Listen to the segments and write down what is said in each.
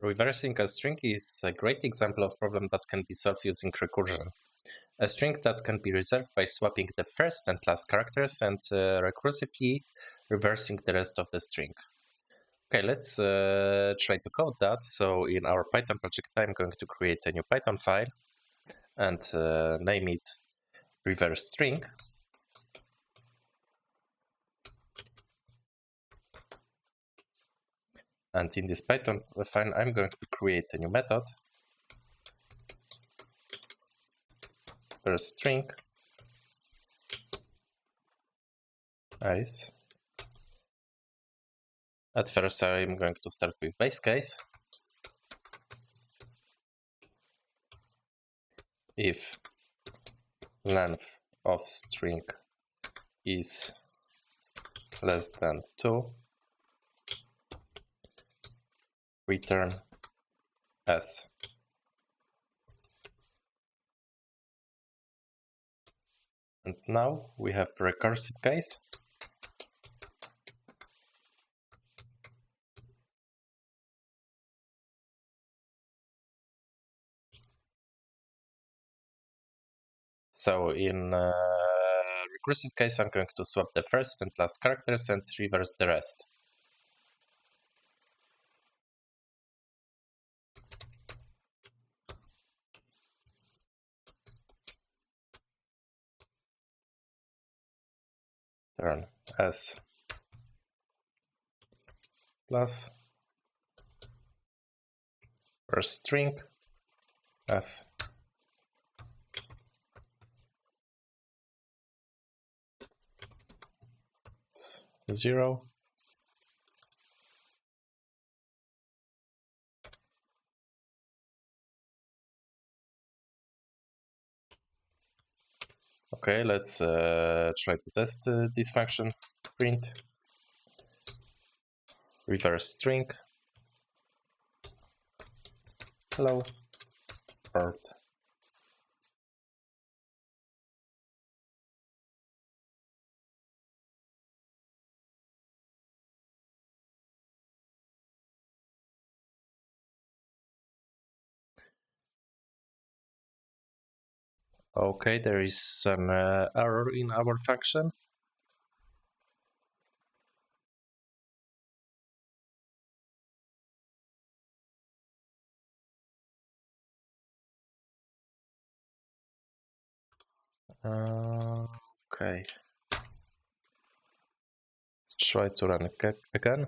Reversing a string is a great example of a problem that can be solved using recursion. A string that can be reserved by swapping the first and last characters and recursively reversing the rest of the string. Okay, let's try to code that. So in our Python project, I'm going to create a new Python file and name it reverse string. And in this Python file, I'm going to create a new method, reverse string. Nice. At first, I'm going to start with base case. If length of string is less than 2, return S. And now we have recursive case. So in recursive case, I'm going to swap the first and last characters and reverse the rest. Turn S plus first string S. Zero. Okay, let's try to test this function. Print reverse string hello world. Okay, there is an error in our function. Okay. Let's try to run it again.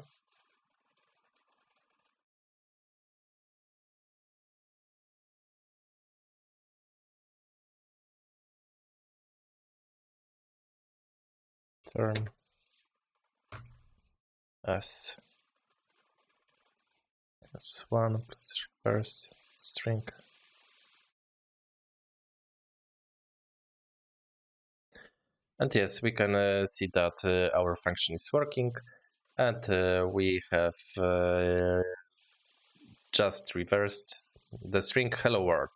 Turn S 1 plus reverse string. And yes, we can see that our function is working, and we have just reversed the string hello world.